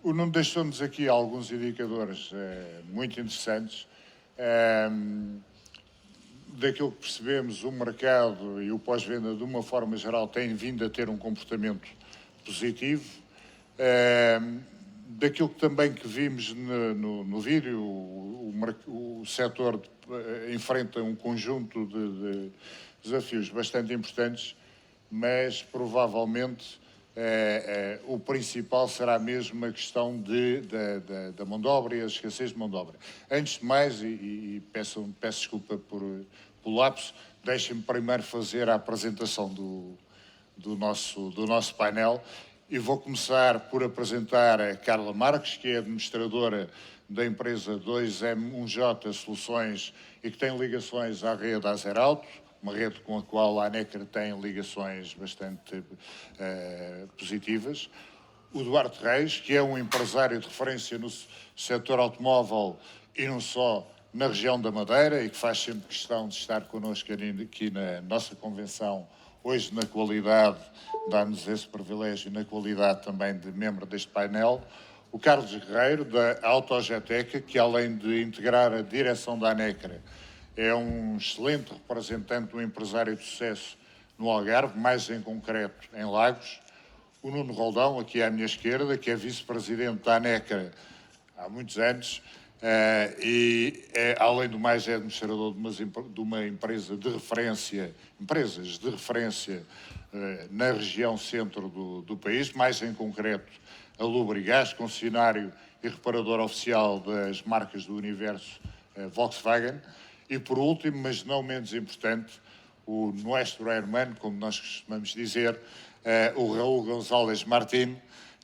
O Nuno deixou-nos aqui alguns indicadores muito interessantes. Daquilo que percebemos, o mercado e o pós-venda, de uma forma geral, têm vindo a ter um comportamento positivo. Daquilo que também que vimos no vídeo, o setor enfrenta um conjunto de desafios bastante importantes, mas provavelmente o principal será mesmo a questão da mão de obra e a escassez de mão de obra. Antes de mais, e peço desculpa pelo lapso, deixem-me primeiro fazer a apresentação do nosso painel. E vou começar por apresentar a Carla Marques, que é administradora da empresa 2M1J Soluções e que tem ligações à rede Azerauto, uma rede com a qual a ANECRA tem ligações bastante positivas. O Duarte Reis, que é um empresário de referência no setor automóvel e não só na região da Madeira e que faz sempre questão de estar connosco aqui na nossa convenção, hoje na qualidade, dá-nos esse privilégio, na qualidade também de membro deste painel. O Carlos Guerreiro, da Autogeteca, que além de integrar a direção da ANECRA, é um excelente representante do empresário de sucesso no Algarve, mais em concreto em Lagos. O Nuno Roldão, aqui à minha esquerda, que é vice-presidente da ANECRA há muitos anos, e além do mais é administrador de uma empresa de referência, empresas de referência na região centro do país, mais em concreto a Lubrigás, concessionário e reparador oficial das marcas do universo Volkswagen. E por último, mas não menos importante, o nosso hermano, como nós costumamos dizer, o Raul González Martín,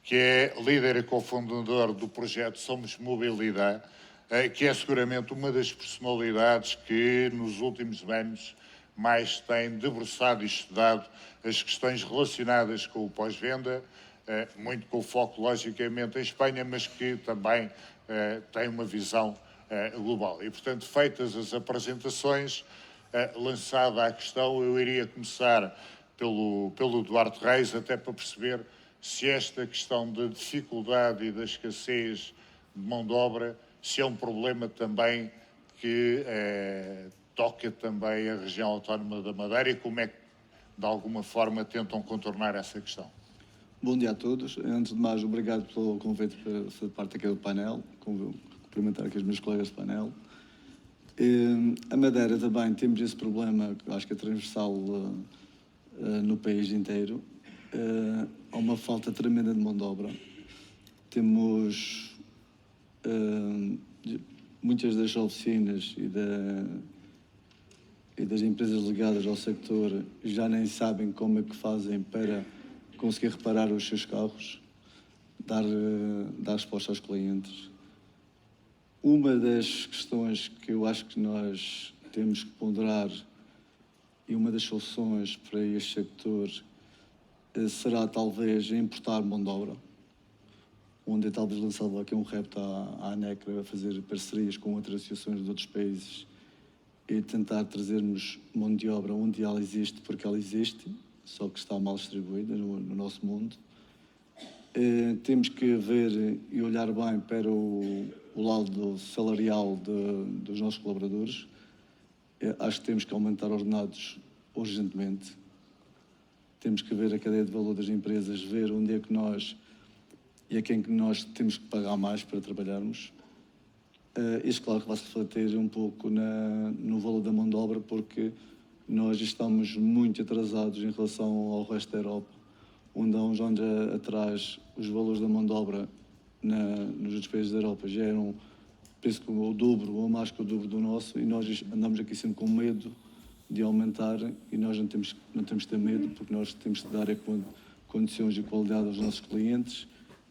que é líder e cofundador do projeto Somos Mobilidade, que é seguramente uma das personalidades que nos últimos anos mais tem debruçado e estudado as questões relacionadas com o pós-venda, muito com foco, logicamente, em Espanha, mas que também tem uma visão global. E, portanto, feitas as apresentações, lançada a questão, eu iria começar pelo Duarte Reis, até para perceber se esta questão da dificuldade e da escassez de mão de obra, se é um problema também que toca também a região autónoma da Madeira e como é que, de alguma forma, tentam contornar essa questão. Bom dia a todos. Antes de mais, obrigado pelo convite para fazer parte aqui do painel, cumprimentar aqui os meus colegas do painel. A Madeira também temos esse problema, que acho que é transversal no país inteiro. Há uma falta tremenda de mão de obra. Temos muitas das oficinas e das empresas ligadas ao sector já nem sabem como é que fazem para conseguir reparar os seus carros, dar resposta aos clientes. Uma das questões que eu acho que nós temos que ponderar e uma das soluções para este sector será talvez importar mão de obra, onde é talvez lançado aqui um repto à ANECRA a fazer parcerias com outras associações de outros países e tentar trazermos mão de obra onde ela existe, porque ela existe, só que está mal distribuída no nosso mundo. Temos que ver e olhar bem para o lado salarial dos nossos colaboradores. Acho que temos que aumentar ordenados urgentemente. Temos que ver a cadeia de valor das empresas, ver onde é que nós e a quem que nós temos que pagar mais para trabalharmos. Isto, claro, que vai se refletir um pouco no valor da mão de obra, porque nós estamos muito atrasados em relação ao resto da Europa, onde há uns anos atrás os valores da mão de obra nos outros países da Europa já eram, penso que o dobro ou mais que o dobro do nosso, e nós andamos aqui sempre com medo de aumentar, e nós não temos que ter medo, porque nós temos de dar condições de qualidade aos nossos clientes,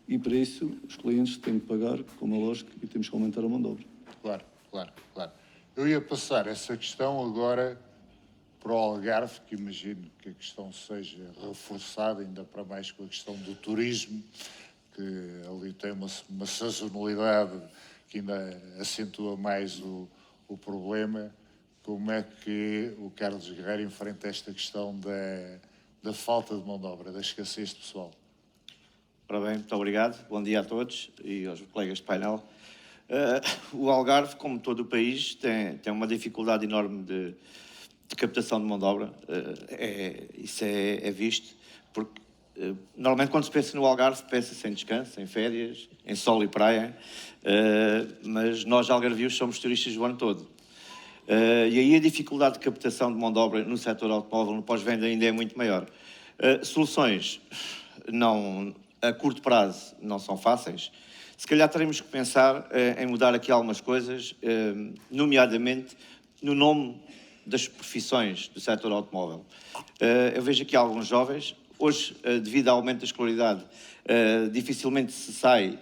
e para isso os clientes têm que pagar, como é lógico, e temos que aumentar a mão de obra. Claro. Eu ia passar essa questão agora para o Algarve, que imagino que a questão seja reforçada, ainda para mais com a questão do turismo, que ali tem uma sazonalidade que ainda acentua mais o problema. Como é que o Carlos Guerreiro enfrenta esta questão da falta de mão de obra, da escassez de pessoal? Ora bem, muito obrigado. Bom dia a todos e aos colegas de painel. O Algarve, como todo o país, tem uma dificuldade enorme de captação de mão de obra. Isso é visto, porque normalmente quando se pensa no Algarve, pensa-se em descanso, em férias, em sol e praia, mas nós, algarvios, somos turistas o ano todo. E aí a dificuldade de captação de mão de obra no setor automóvel, no pós-venda, ainda é muito maior. Soluções a curto prazo não são fáceis. Se calhar teremos que pensar em mudar aqui algumas coisas, nomeadamente no nome das profissões do setor automóvel. Eu vejo aqui alguns jovens, hoje, devido ao aumento da escolaridade, dificilmente se sai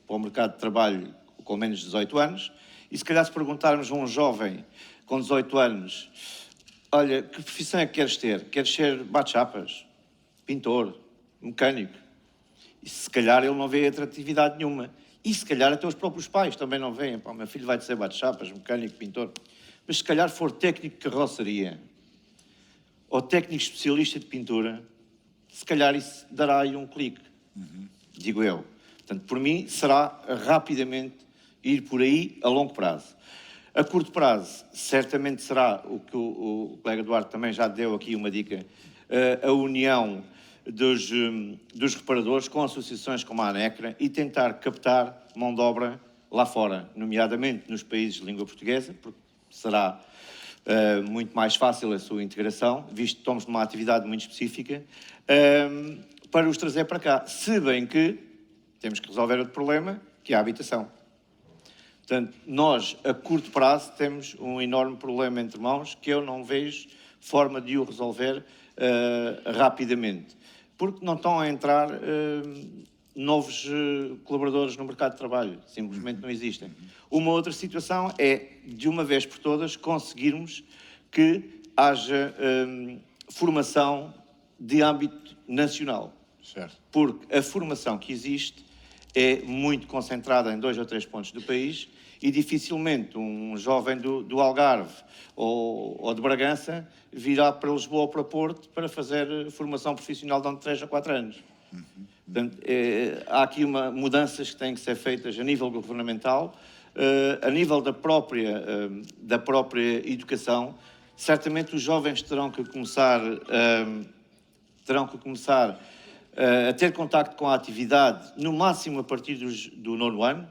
para o mercado de trabalho com menos de 18 anos, e se calhar se perguntarmos a um jovem com 18 anos, olha, que profissão é que queres ter? Queres ser bate-chapas, pintor, mecânico? E se calhar ele não vê atratividade nenhuma. E se calhar até os próprios pais também não veem. Pá, meu filho vai ser bate-chapas, mecânico, pintor. Mas se calhar for técnico de carroceria ou técnico especialista de pintura, se calhar isso dará aí um clique, digo eu. Portanto, por mim, será rapidamente ir por aí a longo prazo. A curto prazo, certamente será o que o colega Eduardo também já deu aqui uma dica, a união dos reparadores com associações como a ANECRA e tentar captar mão de obra lá fora, nomeadamente nos países de língua portuguesa, porque será muito mais fácil a sua integração, visto que estamos numa atividade muito específica, para os trazer para cá. Se bem que temos que resolver outro problema, que é a habitação. Portanto, nós, a curto prazo, temos um enorme problema entre mãos que eu não vejo forma de o resolver rapidamente. Porque não estão a entrar novos colaboradores no mercado de trabalho. Simplesmente não existem. Uma outra situação é, de uma vez por todas, conseguirmos que haja formação de âmbito nacional. Certo. Porque a formação que existe é muito concentrada em 2 ou 3 pontos do país e dificilmente um jovem do Algarve ou de Bragança virá para Lisboa ou para Porto para fazer formação profissional durante 3 ou 4 anos. Portanto, há aqui mudanças que têm que ser feitas a nível governamental, a nível da própria educação. Certamente os jovens terão que começar a ter contacto com a atividade, no máximo a partir do 9º ano,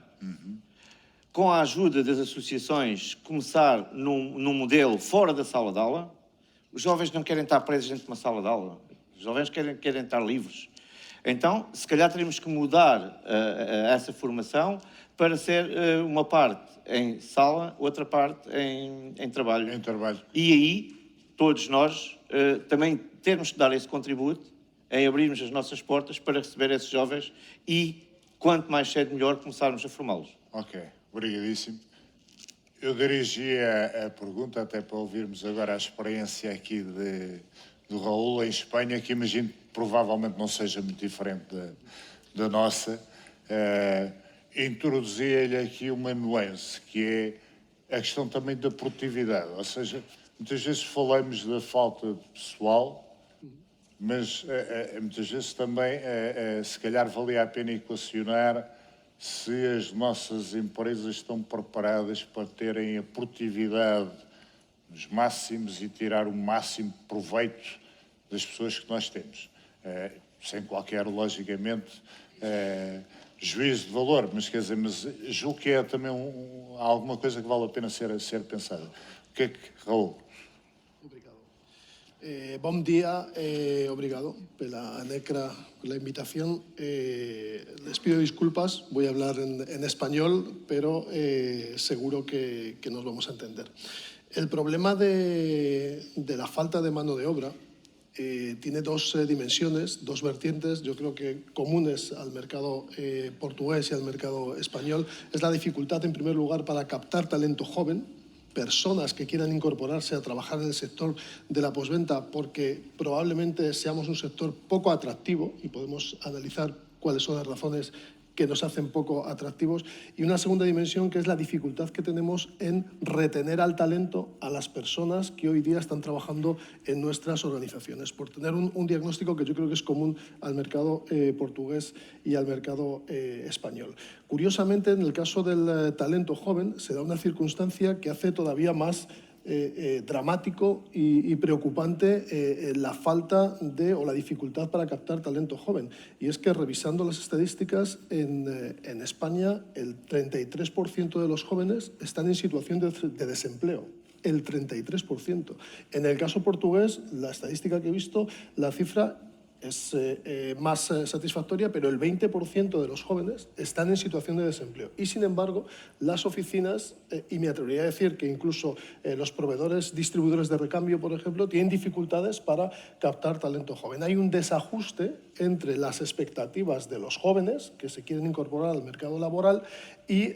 com a ajuda das associações, começar num modelo fora da sala de aula. Os jovens não querem estar presos dentro de uma sala de aula. Os jovens querem estar livres. Então, se calhar teremos que mudar essa formação para ser uma parte em sala, outra parte em trabalho. Em trabalho. E aí, todos nós também temos que dar esse contributo em abrirmos as nossas portas para receber esses jovens e, quanto mais cedo melhor, começarmos a formá-los. Ok, obrigadíssimo. Eu dirigi a pergunta até para ouvirmos agora a experiência aqui do Raul em Espanha, que imagino que provavelmente não seja muito diferente da nossa. Introduzia-lhe aqui uma nuance, que é a questão também da produtividade. Ou seja, muitas vezes falamos da falta de pessoal, mas muitas vezes também, se calhar, valia a pena equacionar se as nossas empresas estão preparadas para terem a produtividade nos máximos e tirar o máximo proveito das pessoas que nós temos. Sem qualquer, logicamente, juízo de valor, mas quer dizer, mas julgo que é também alguma coisa que vale a pena ser pensada. O que é que, Raul? Bom dia, obrigado pela ANECRA, por la invitación. Les pido disculpas, voy a hablar en español, pero seguro que nos vamos a entender. El problema de la falta de mano de obra tiene 2 dimensiones, 2 vertientes, yo creo que comunes al mercado portugués y al mercado español. Es la dificultad, en primer lugar, para captar talento joven, personas que quieran incorporarse a trabajar en el sector de la postventa, porque probablemente seamos un sector poco atractivo y podemos analizar cuáles son las razones que nos hacen poco atractivos, y una segunda dimensión que es la dificultad que tenemos en retener al talento, a las personas que hoy día están trabajando en nuestras organizaciones, por tener un diagnóstico que yo creo que es común al mercado portugués y al mercado español. Curiosamente, en el caso del talento joven, se da una circunstancia que hace todavía más dramático y preocupante la falta o la dificultad para captar talento joven. Y es que, revisando las estadísticas, en España el 33% de los jóvenes están en situación de desempleo. El 33%. En el caso portugués, la estadística que he visto, la cifra es más satisfactoria, pero el 20% de los jóvenes están en situación de desempleo. Y, sin embargo, las oficinas, y me atrevería a decir que incluso los proveedores, distribuidores de recambio, por ejemplo, tienen dificultades para captar talento joven. Hay un desajuste entre las expectativas de los jóvenes que se quieren incorporar al mercado laboral y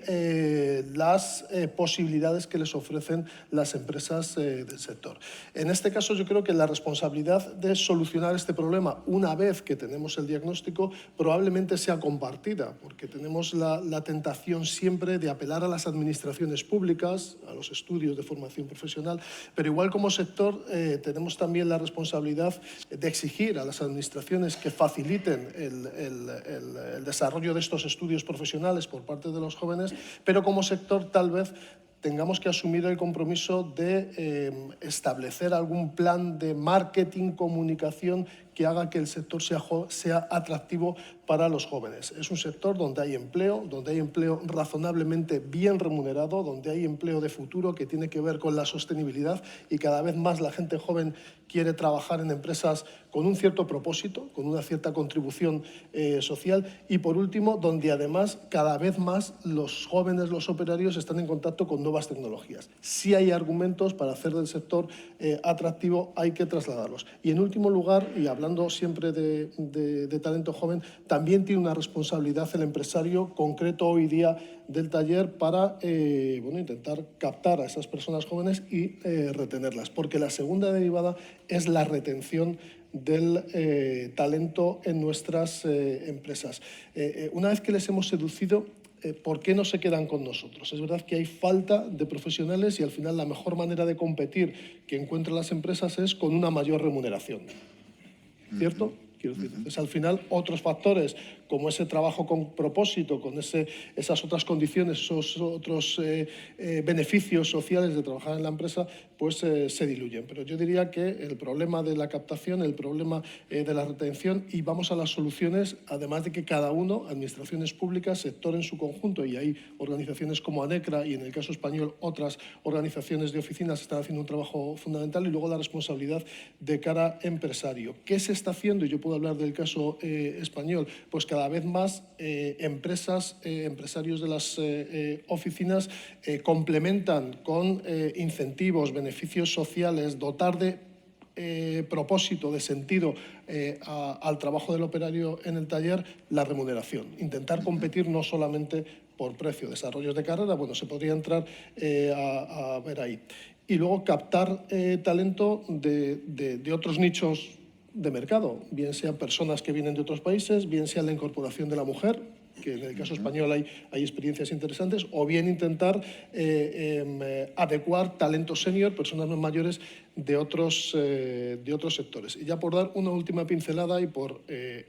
las posibilidades que les ofrecen las empresas del sector. En este caso, yo creo que la responsabilidad de solucionar este problema, una vez que tenemos el diagnóstico, probablemente sea compartida, porque tenemos la tentación siempre de apelar a las administraciones públicas, a los estudios de formación profesional, pero igual como sector tenemos también la responsabilidad de exigir a las administraciones que faciliten el desarrollo de estos estudios profesionales por parte de los jóvenes, pero como sector tal vez tengamos que asumir el compromiso de establecer algún plan de marketing, comunicación que haga que el sector sea atractivo para los jóvenes. Es un sector donde hay empleo razonablemente bien remunerado, donde hay empleo de futuro que tiene que ver con la sostenibilidad, y cada vez más la gente joven quiere trabajar en empresas con un cierto propósito, con una cierta contribución social, y por último, donde además cada vez más los jóvenes, los operarios, están en contacto con nuevas tecnologías. Si hay argumentos para hacer del sector atractivo, hay que trasladarlos. Y en último lugar, y hablando siempre de talento joven, también tiene una responsabilidad el empresario concreto hoy día del taller para intentar captar a esas personas jóvenes y retenerlas, porque la segunda derivada es la retención del talento en nuestras empresas. Una vez que les hemos seducido, ¿por qué no se quedan con nosotros? Es verdad que hay falta de profesionales y al final la mejor manera de competir que encuentran las empresas es con una mayor remuneración. ¿Cierto? Quiero decir, entonces, al final, otros factores, como ese trabajo con propósito, con esas otras condiciones, esos otros beneficios sociales de trabajar en la empresa, pues se diluyen. Pero yo diría que el problema de la captación, el problema de la retención, y vamos a las soluciones, además de que cada uno, administraciones públicas, sector en su conjunto, y hay organizaciones como ANECRA y, en el caso español, otras organizaciones de oficinas están haciendo un trabajo fundamental, y luego la responsabilidad de cara empresario. ¿Qué se está haciendo? Y yo puedo hablar del caso español, pues cada vez más empresarios de las oficinas complementan con incentivos, beneficios sociales, dotar de propósito, de sentido al trabajo del operario en el taller, la remuneración. Intentar competir no solamente por precio, desarrollos de carrera, bueno, se podría entrar a ver ahí. Y luego captar talento de otros nichos de mercado, bien sean personas que vienen de otros países, bien sea la incorporación de la mujer, que en el caso español hay experiencias interesantes, o bien intentar adecuar talento senior, personas más mayores de otros sectores. Y ya por dar una última pincelada y por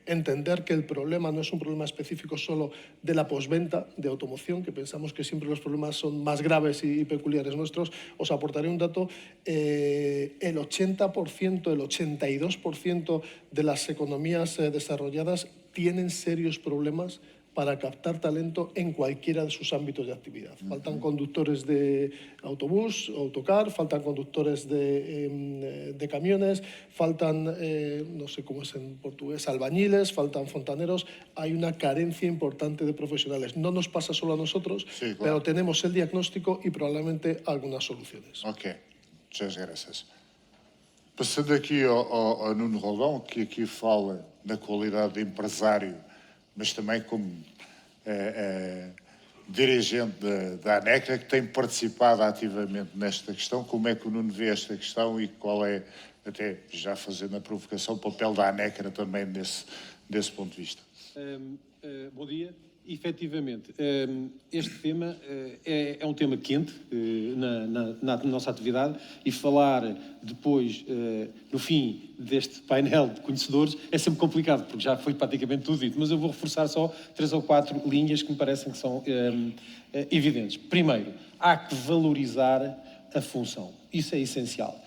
entender que el problema no es un problema específico solo de la postventa de automoción, que pensamos que siempre los problemas son más graves y peculiares nuestros, os aportaré un dato. El 80%, el 82% de las economías desarrolladas tienen serios problemas para captar talento en cualquiera de sus ámbitos de actividad. Faltan conductores de autobús, autocar, faltan conductores de camiones, faltan, no sé cómo es en portugués, albañiles, faltan fontaneros. Hay una carencia importante de profesionales. No nos pasa solo a nosotros, sí, claro, pero tenemos el diagnóstico y probablemente algunas soluciones. Ok, muchas gracias. Passando aqui ao Nuno Roldão, que aqui fala na qualidade de empresário, mas também como dirigente da ANECRA, que tem participado ativamente nesta questão. Como é que o Nuno vê esta questão e qual é, até já fazendo a provocação, o papel da ANECRA também desse ponto de vista? Bom dia. Efetivamente, este tema é um tema quente na nossa atividade e falar depois, no fim deste painel de conhecedores, é sempre complicado, porque já foi praticamente tudo dito, mas eu vou reforçar só 3 ou 4 linhas que me parecem que são evidentes. Primeiro, há que valorizar a função. Isso é essencial.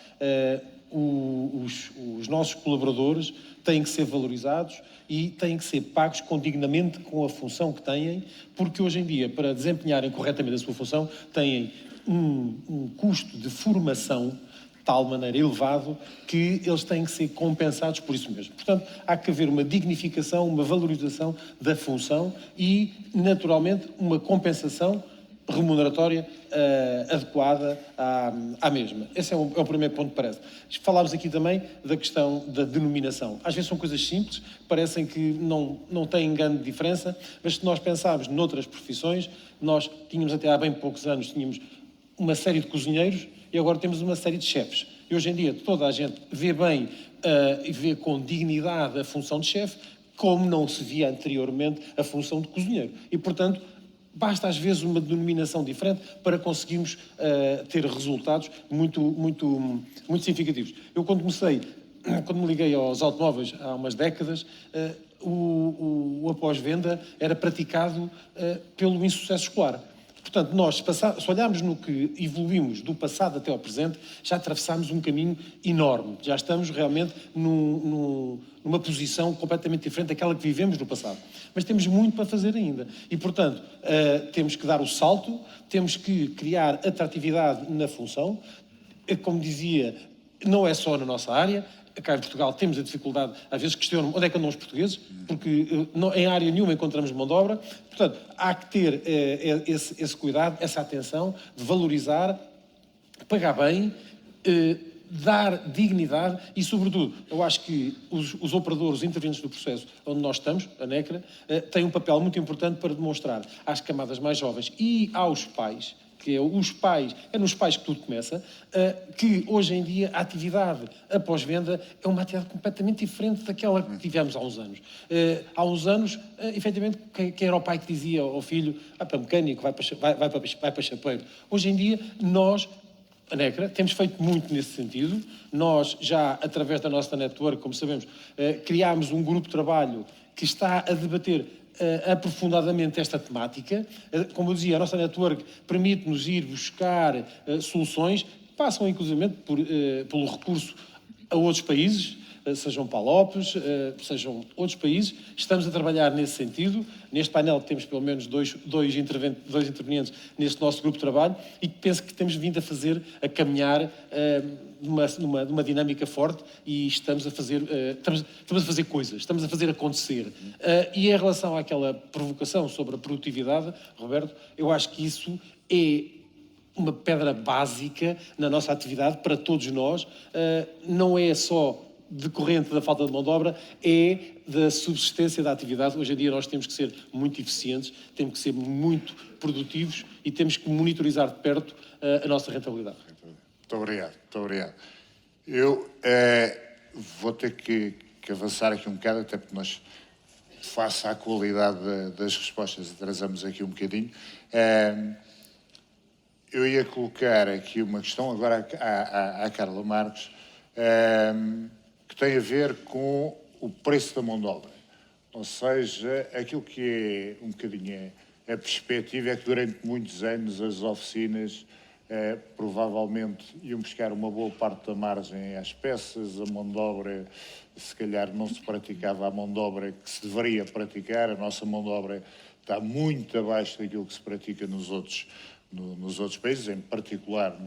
Os nossos colaboradores têm que ser valorizados e têm que ser pagos condignamente com a função que têm, porque hoje em dia, para desempenharem corretamente a sua função, têm um custo de formação de tal maneira elevado que eles têm que ser compensados por isso mesmo. Portanto, há que haver uma dignificação, uma valorização da função e, naturalmente, uma compensação remuneratória adequada à mesma. Esse é o primeiro ponto que parece. Falámos aqui também da questão da denominação. Às vezes são coisas simples, parecem que não têm grande diferença, mas se nós pensarmos noutras profissões, nós tínhamos até há bem poucos anos, tínhamos uma série de cozinheiros e agora temos uma série de chefes. E hoje em dia toda a gente vê bem e vê com dignidade a função de chefe, como não se via anteriormente a função de cozinheiro. E, portanto, basta às vezes uma denominação diferente para conseguirmos ter resultados muito significativos. Eu quando me liguei aos automóveis há umas décadas, o após-venda era praticado pelo insucesso escolar. Portanto, nós, se olharmos no que evoluímos do passado até ao presente, já atravessámos um caminho enorme. Já estamos realmente numa posição completamente diferente daquela que vivemos no passado. Mas temos muito para fazer ainda. E, portanto, temos que dar o salto, temos que criar atratividade na função. Como dizia, não é só na nossa área. Cá em Portugal temos a dificuldade, às vezes questionam onde é que andam os portugueses, porque em área nenhuma encontramos mão de obra. Portanto, há que ter esse cuidado, essa atenção de valorizar, pagar bem, dar dignidade e, sobretudo, eu acho que os operadores, os intervenientes do processo onde nós estamos, a NECRA, têm um papel muito importante para demonstrar às camadas mais jovens e aos pais, que é nos pais que tudo começa, que hoje em dia a atividade após-venda é uma atividade completamente diferente daquela que tivemos há uns anos. Há uns anos, efetivamente, quem era o pai que dizia ao filho, vai para mecânico, vai para chapeiro. Hoje em dia, nós, a NECRA, temos feito muito nesse sentido. Nós já, através da nossa network, como sabemos, criámos um grupo de trabalho que está a debater aprofundadamente esta temática. Como eu dizia, a nossa network permite-nos ir buscar soluções que passam, inclusivamente, pelo recurso a outros países, sejam PALOPs, sejam outros países. Estamos a trabalhar nesse sentido. Neste painel temos pelo menos dois intervenientes neste nosso grupo de trabalho e penso que temos vindo a caminhar numa dinâmica forte e estamos a fazer coisas, estamos a fazer acontecer. E em relação àquela provocação sobre a produtividade, Roberto, eu acho que isso é uma pedra básica na nossa atividade para todos nós. Não é só decorrente da falta de mão de obra, é da subsistência da atividade. Hoje em dia nós temos que ser muito eficientes, temos que ser muito produtivos e temos que monitorizar de perto a nossa rentabilidade. Muito obrigado, muito obrigado. Eu vou ter que avançar aqui um bocado, até porque nós, face à qualidade das respostas, atrasamos aqui um bocadinho. Eu ia colocar aqui uma questão agora à Carla Marques, que tem a ver com o preço da mão de obra. Ou seja, aquilo que é um bocadinho a perspectiva é que durante muitos anos as oficinas provavelmente iam buscar uma boa parte da margem às peças, a mão de obra, se calhar não se praticava a mão de obra que se deveria praticar, a nossa mão de obra está muito abaixo daquilo que se pratica nos outros países, em particular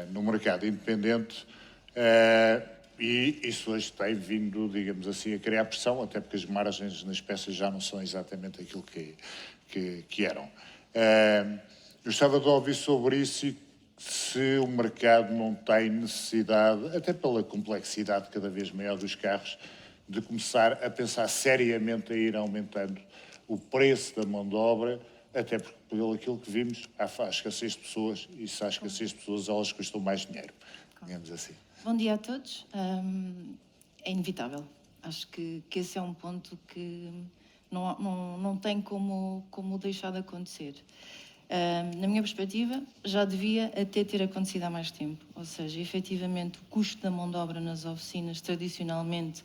no mercado independente. E isso hoje tem vindo, digamos assim, a criar pressão, até porque as margens nas peças já não são exatamente aquilo que eram. Eu gostava de ouvir sobre isso e se o mercado não tem necessidade, até pela complexidade cada vez maior dos carros, de começar a pensar seriamente a ir aumentando o preço da mão de obra, até porque, pelo aquilo que vimos, há escassez de pessoas e se há escassez de pessoas, elas custam mais dinheiro, digamos assim. Bom dia a todos. É inevitável. Acho que esse é um ponto que Não tem como deixar de acontecer. Na minha perspectiva, já devia até ter acontecido há mais tempo. Ou seja, efetivamente, o custo da mão de obra nas oficinas, tradicionalmente,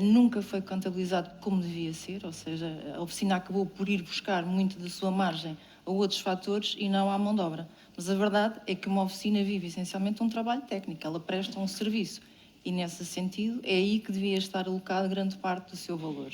nunca foi contabilizado como devia ser, ou seja, a oficina acabou por ir buscar muito da sua margem a outros fatores e não à mão de obra. Mas a verdade é que uma oficina vive essencialmente um trabalho técnico, ela presta um serviço e, nesse sentido, é aí que devia estar alocada grande parte do seu valor.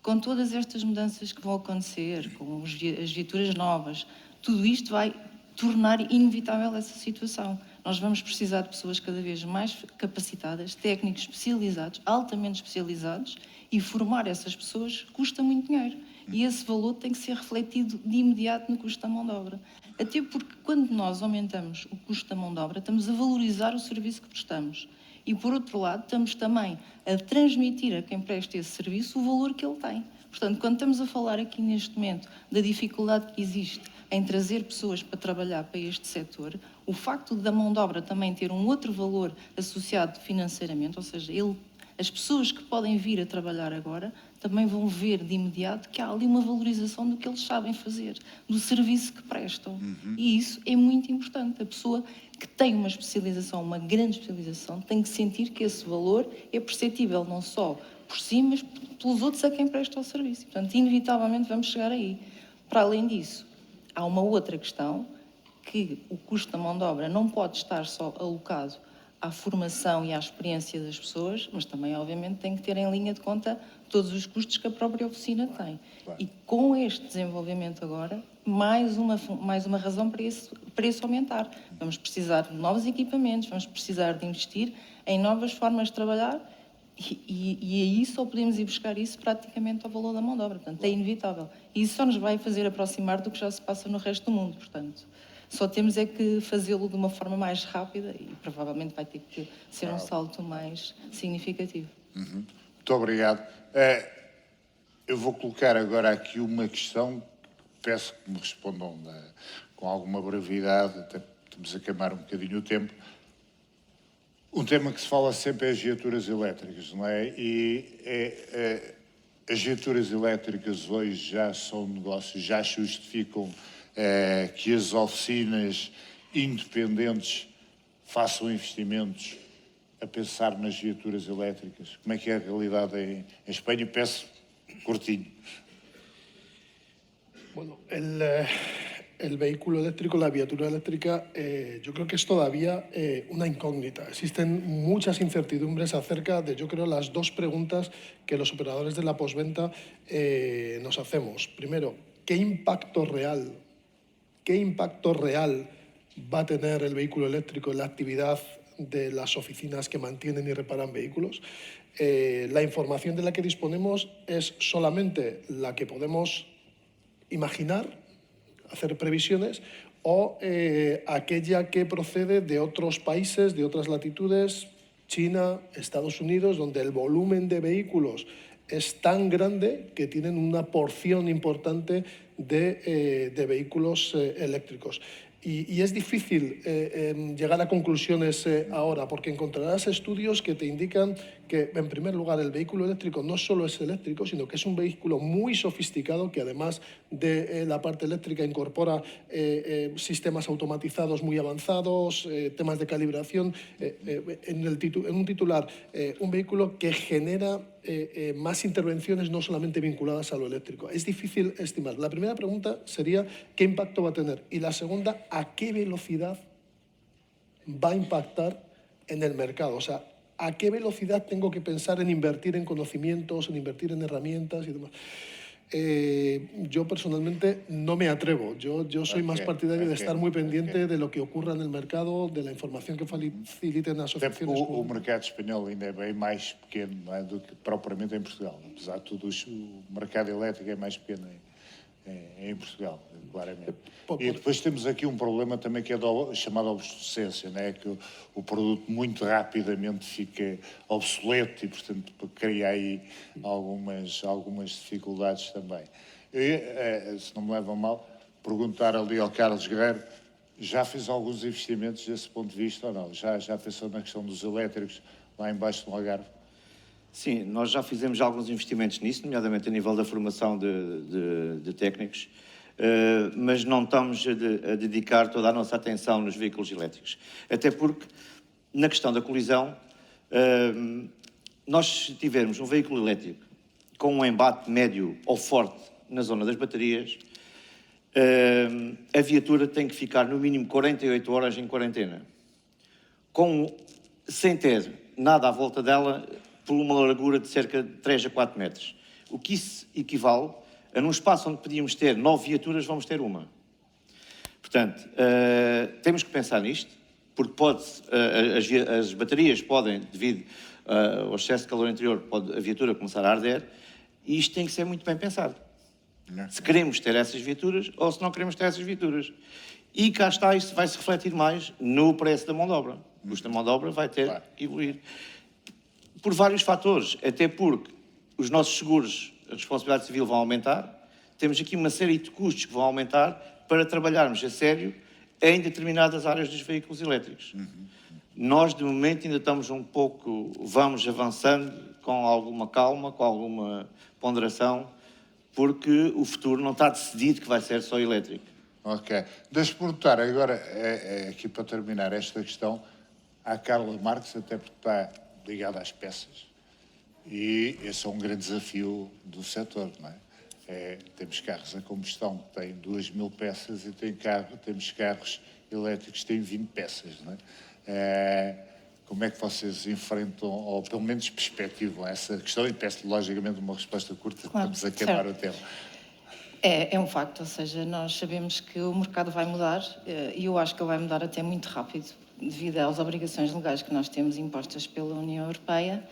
Com todas estas mudanças que vão acontecer, com as viaturas novas, tudo isto vai tornar inevitável essa situação. Nós vamos precisar de pessoas cada vez mais capacitadas, técnicos especializados, altamente especializados, e formar essas pessoas custa muito dinheiro. E esse valor tem que ser refletido de imediato no custo da mão de obra. Até porque quando nós aumentamos o custo da mão de obra, estamos a valorizar o serviço que prestamos. E, por outro lado, estamos também a transmitir a quem presta esse serviço o valor que ele tem. Portanto, quando estamos a falar aqui neste momento da dificuldade que existe em trazer pessoas para trabalhar para este setor, o facto da mão de obra também ter um outro valor associado financeiramente, ou seja, as pessoas que podem vir a trabalhar agora também vão ver de imediato que há ali uma valorização do que eles sabem fazer, do serviço que prestam. E isso é muito importante. A pessoa que tem uma especialização, uma grande especialização, tem que sentir que esse valor é perceptível não só por si, mas pelos outros a quem presta o serviço. Portanto, inevitavelmente vamos chegar aí. Para além disso, há uma outra questão, que o custo da mão de obra não pode estar só alocado à formação e à experiência das pessoas, mas também, obviamente, tem que ter em linha de conta todos os custos que a própria oficina tem. E com este desenvolvimento agora, mais uma razão para isso aumentar. Vamos precisar de novos equipamentos, vamos precisar de investir em novas formas de trabalhar e aí só podemos ir buscar isso praticamente ao valor da mão de obra. Portanto, é inevitável. E isso só nos vai fazer aproximar do que já se passa no resto do mundo. Portanto, só temos é que fazê-lo de uma forma mais rápida e provavelmente vai ter que ser um salto mais significativo. Muito obrigado. Eu vou colocar agora aqui uma questão, peço que me respondam com alguma brevidade, até estamos a queimar um bocadinho o tempo. Um tema que se fala sempre é as viaturas elétricas, não é? As viaturas elétricas hoje já são negócios, já justificam que as oficinas independentes façam investimentos a pensar nas viaturas elétricas. Como é que é a realidade em Espanha? Peço curtinho. Bueno, el vehículo eléctrico, la viatura eléctrica, yo creo que es todavía una incógnita. Existen muchas incertidumbres acerca de, yo creo, las dos preguntas que los operadores de la postventa nos hacemos. Primero, ¿qué impacto real va a tener el vehículo eléctrico en la actividad de las oficinas que mantienen y reparan vehículos? La información de la que disponemos es solamente la que podemos imaginar, hacer previsiones, o aquella que procede de otros países, de otras latitudes, China, Estados Unidos, donde el volumen de vehículos es tan grande que tienen una porción importante de vehículos eléctricos. Y es difícil llegar a conclusiones ahora, porque encontrarás estudios que te indican que, en primer lugar, el vehículo eléctrico no solo es eléctrico, sino que es un vehículo muy sofisticado que, además de la parte eléctrica, incorpora sistemas automatizados muy avanzados, temas de calibración. En un titular, un vehículo que genera más intervenciones no solamente vinculadas a lo eléctrico. Es difícil estimar. La primera pregunta sería ¿qué impacto va a tener? Y la segunda, ¿a qué velocidad va a impactar en el mercado? O sea, ¿a qué velocidad tengo que pensar en invertir en conocimientos, en invertir en herramientas y demás? Yo personalmente no me atrevo. Yo soy más partidario de estar muy pendiente de lo que ocurra en el mercado, de la información que faciliten las Até porque asociaciones. o mercado espanhol ainda é bem mais pequeno, não é, do que propriamente em Portugal. Apesar de tudo, o mercado elétrico é mais pequeno em Portugal, claramente. E depois temos aqui um problema também que é chamado obsolescência, não é? Que o produto muito rapidamente fica obsoleto e, portanto, cria aí algumas dificuldades também. Eu, se não me levam mal, perguntar ali ao Carlos Guerreiro, já fez alguns investimentos desse ponto de vista ou não? Já pensou na questão dos elétricos lá embaixo no Algarve? Sim, nós já fizemos alguns investimentos nisso, nomeadamente a nível da formação de técnicos, mas não estamos a dedicar toda a nossa atenção nos veículos elétricos. Até porque, na questão da colisão, nós, se tivermos um veículo elétrico com um embate médio ou forte na zona das baterias, a viatura tem que ficar no mínimo 48 horas em quarentena, sem ter nada à volta dela, por uma largura de cerca de 3 a 4 metros. O que isso equivale a, num espaço onde podíamos ter 9 viaturas, vamos ter uma. Portanto, temos que pensar nisto, porque as baterias podem, devido ao excesso de calor interior, pode a viatura começar a arder, e isto tem que ser muito bem pensado. Se queremos ter essas viaturas ou se não queremos ter essas viaturas. E cá está, isso vai se refletir mais no preço da mão de obra. O custo da mão de obra vai ter que evoluir. Por vários fatores, até porque os nossos seguros, a responsabilidade civil vão aumentar, temos aqui uma série de custos que vão aumentar para trabalharmos a sério em determinadas áreas dos veículos elétricos. Nós, de momento, ainda estamos um pouco, vamos avançando com alguma calma, com alguma ponderação, porque o futuro não está decidido que vai ser só elétrico. Ok. Deixa-me perguntar agora, aqui para terminar esta questão, à Carla Marques, até porque está ligada às peças. E esse é um grande desafio do setor, não é? Temos carros a combustão que têm 2.000 peças e temos carros elétricos que têm 20 peças, não é? Como é que vocês enfrentam, ou pelo menos perspectivam essa questão? E peço logicamente uma resposta curta, Claro, estamos a queimar certo. o tema. É um facto, ou seja, nós sabemos que o mercado vai mudar e eu acho que ele vai mudar até muito rápido, devido às obrigações legais que nós temos impostas pela União Europeia,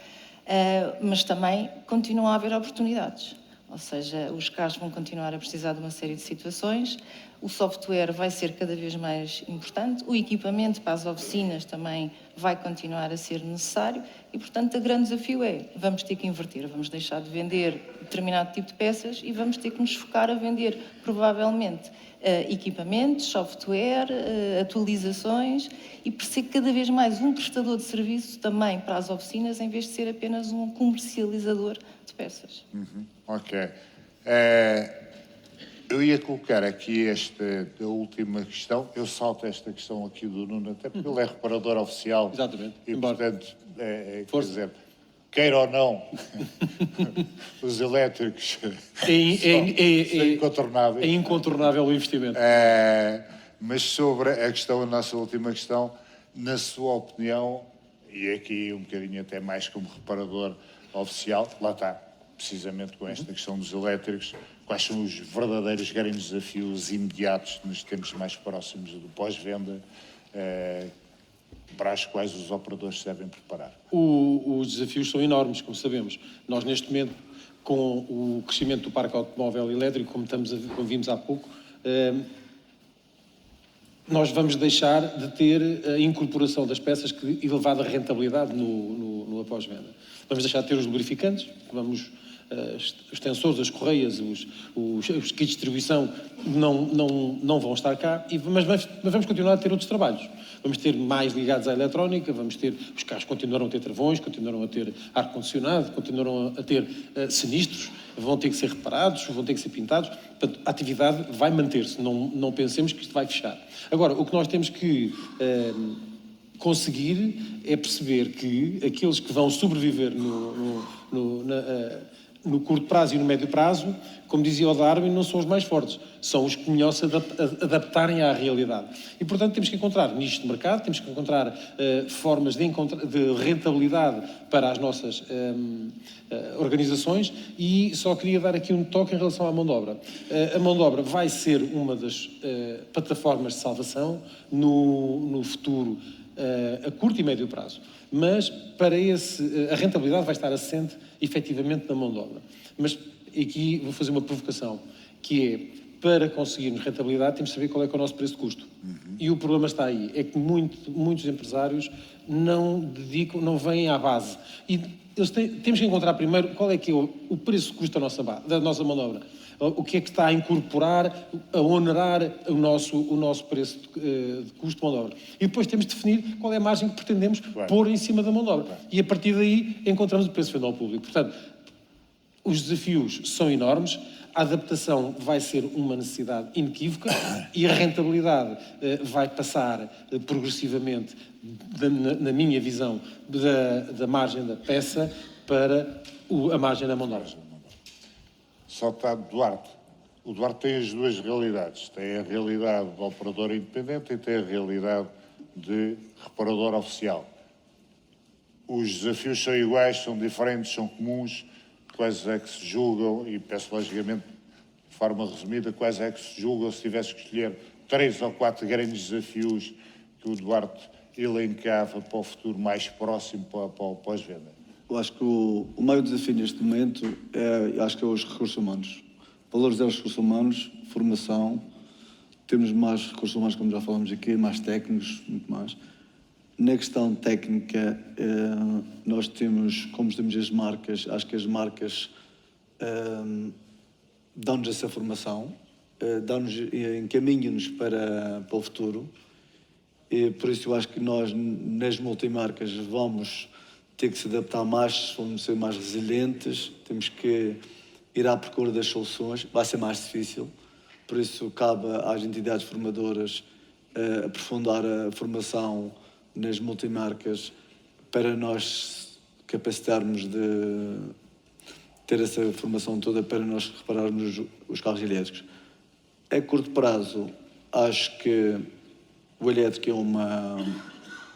mas também continuam a haver oportunidades. Ou seja, os carros vão continuar a precisar de uma série de situações, o software vai ser cada vez mais importante, o equipamento para as oficinas também vai continuar a ser necessário e, portanto, o grande desafio é, vamos ter que inverter, vamos deixar de vender determinado tipo de peças e vamos ter que nos focar a vender, provavelmente, equipamentos, software, atualizações e por ser cada vez mais um prestador de serviço também para as oficinas, em vez de ser apenas um comercializador de peças. Ok. Eu ia colocar aqui a última questão. Eu salto esta questão aqui do Nuno, até porque ele é reparador oficial. Exatamente. E, Embora. portanto, quer dizer, queira ou não, os elétricos são incontornáveis. É incontornável o investimento. Mas sobre a questão, a nossa última questão, na sua opinião, e aqui um bocadinho até mais como reparador oficial, lá está, precisamente com esta questão dos elétricos, quais são os verdadeiros grandes desafios imediatos nos tempos mais próximos do pós-venda, para os quais os operadores se devem preparar? Os desafios são enormes, como sabemos. Nós, neste momento, com o crescimento do parque automóvel elétrico, como vimos há pouco, nós vamos deixar de ter a incorporação das peças que elevada rentabilidade no após-venda. Vamos deixar de ter os lubrificantes, os tensores, as correias, os kits de distribuição não vão estar cá, mas vamos continuar a ter outros trabalhos. Vamos ter mais ligados à eletrónica, os carros continuarão a ter travões, continuarão a ter ar-condicionado, continuarão a ter sinistros, vão ter que ser reparados, vão ter que ser pintados. Portanto, a atividade vai manter-se, não pensemos que isto vai fechar. Agora, o que nós temos que conseguir é perceber que aqueles que vão sobreviver no curto prazo e no médio prazo, como dizia o Darwin, não são os mais fortes, são os que melhor se adaptarem à realidade. E, portanto, temos que encontrar nichos de mercado, temos que encontrar formas de rentabilidade para as nossas organizações e só queria dar aqui um toque em relação à mão de obra. A mão de obra vai ser uma das plataformas de salvação no futuro a curto e médio prazo. Mas para a rentabilidade vai estar assente efetivamente na mão de obra. Mas aqui vou fazer uma provocação, que é, para conseguirmos rentabilidade, temos de saber qual é que é o nosso preço de custo. E o problema está aí, é que muitos empresários não não vêm à base. E temos que encontrar primeiro qual é que é o preço de custo da nossa mão de obra. O que é que está a incorporar, a onerar o nosso preço de custo de mão de obra. E depois temos de definir qual é a margem que pretendemos pôr em cima da mão de obra. E a partir daí encontramos o preço final ao público. Portanto, os desafios são enormes, a adaptação vai ser uma necessidade inequívoca e a rentabilidade vai passar progressivamente, na minha visão, da margem da peça para a margem da mão de obra. Só está Duarte. O Duarte tem as duas realidades. Tem a realidade do operador independente e tem a realidade de reparador oficial. Os desafios são iguais, são diferentes, são comuns. Quais é que se julgam, e peço logicamente, de forma resumida, quais é que se julgam se tivesse que escolher 3 ou 4 grandes desafios que o Duarte elencava para o futuro mais próximo para o pós-venda? Eu acho que o maior desafio neste momento acho que é os recursos humanos. Valorizar os recursos humanos, formação, temos mais recursos humanos, como já falamos aqui, mais técnicos, muito mais. Na questão técnica, nós temos, como temos as marcas, acho que as marcas dão-nos essa formação, encaminham-nos para o futuro. E por isso eu acho que nós, nas multimarcas, vamos ter que se adaptar mais, vamos ser mais resilientes, temos que ir à procura das soluções, vai ser mais difícil. Por isso cabe às entidades formadoras aprofundar a formação nas multimarcas para nós capacitarmos de ter essa formação toda para nós repararmos os carros elétricos. A curto prazo, acho que o elétrico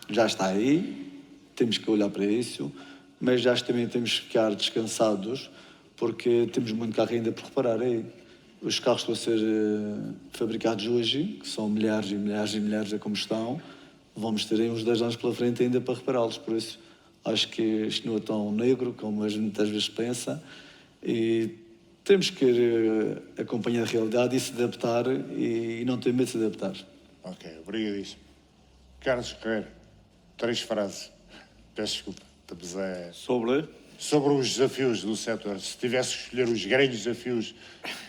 já está aí, temos que olhar para isso, mas já também temos que ficar descansados porque temos muito carro ainda por reparar aí. Os carros que estão a ser fabricados hoje, que são milhares e milhares e milhares a combustão, vamos ter aí uns 10 anos pela frente ainda para repará-los. Por isso, acho que isto não é tão negro como a gente muitas vezes pensa e temos que acompanhar a realidade e se adaptar e não ter medo de se adaptar. Ok, obrigadíssimo. Carlos Ferreira, 3 frases. Peço desculpa. Sobre os desafios do setor. Se tivesse que escolher os grandes desafios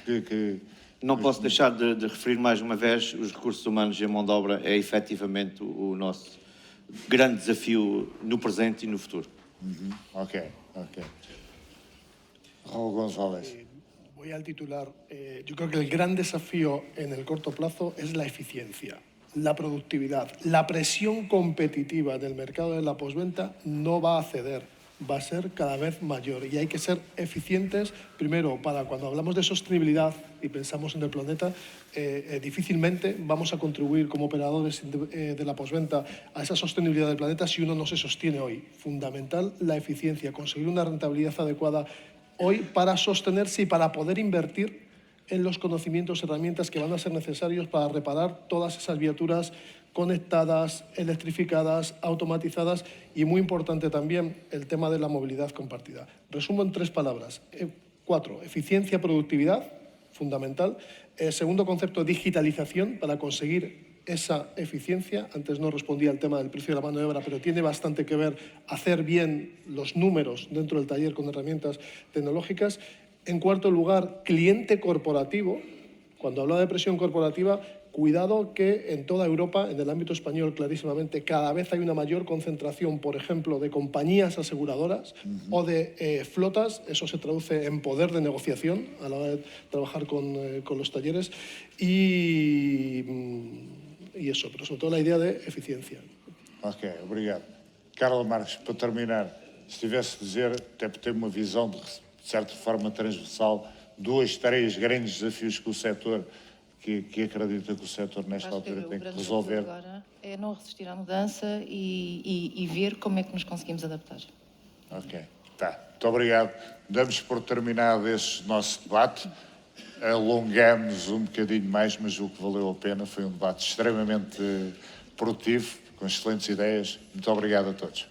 que Não posso deixar de referir mais uma vez, os recursos humanos e a mão de obra é efetivamente o nosso grande desafio no presente e no futuro. Ok. Raúl González. Voy al titular. Yo creo que el gran desafío en el corto plazo es la eficiencia, la productividad. La presión competitiva del mercado de la postventa no va a ceder, va a ser cada vez mayor y hay que ser eficientes, primero, para cuando hablamos de sostenibilidad y pensamos en el planeta, difícilmente vamos a contribuir como operadores de la postventa a esa sostenibilidad del planeta si uno no se sostiene hoy. Fundamental la eficiencia, conseguir una rentabilidad adecuada hoy para sostenerse y para poder invertir en los conocimientos, herramientas que van a ser necesarios para reparar todas esas viaturas conectadas, electrificadas, automatizadas y, muy importante también, el tema de la movilidad compartida. Resumo en 3 palabras. 4, eficiencia, productividad, fundamental. Segundo concepto, digitalización para conseguir esa eficiencia. Antes no respondía al tema del precio de la mano de obra, pero tiene bastante que ver hacer bien los números dentro del taller con herramientas tecnológicas. En cuarto lugar, cliente corporativo. Cuando hablo de presión corporativa, cuidado que en toda Europa, en el ámbito español clarísimamente, cada vez hay una mayor concentración, por ejemplo, de compañías aseguradoras o de flotas. Eso se traduce en poder de negociación a la hora de trabajar con los talleres y eso, pero sobre todo la idea de eficiencia. Ok, obrigado. Carla Marques, para terminar, se tivesse de dizer, até por ter uma visão de certa forma transversal, 2, 3 grandes desafios que o setor, que acredita que o setor nesta altura tem que resolver. Agora é não resistir à mudança e ver como é que nos conseguimos adaptar. Ok, tá. Muito obrigado. Damos por terminado este nosso debate. Alongamos um bocadinho mais, mas o que valeu a pena foi um debate extremamente produtivo, com excelentes ideias. Muito obrigado a todos.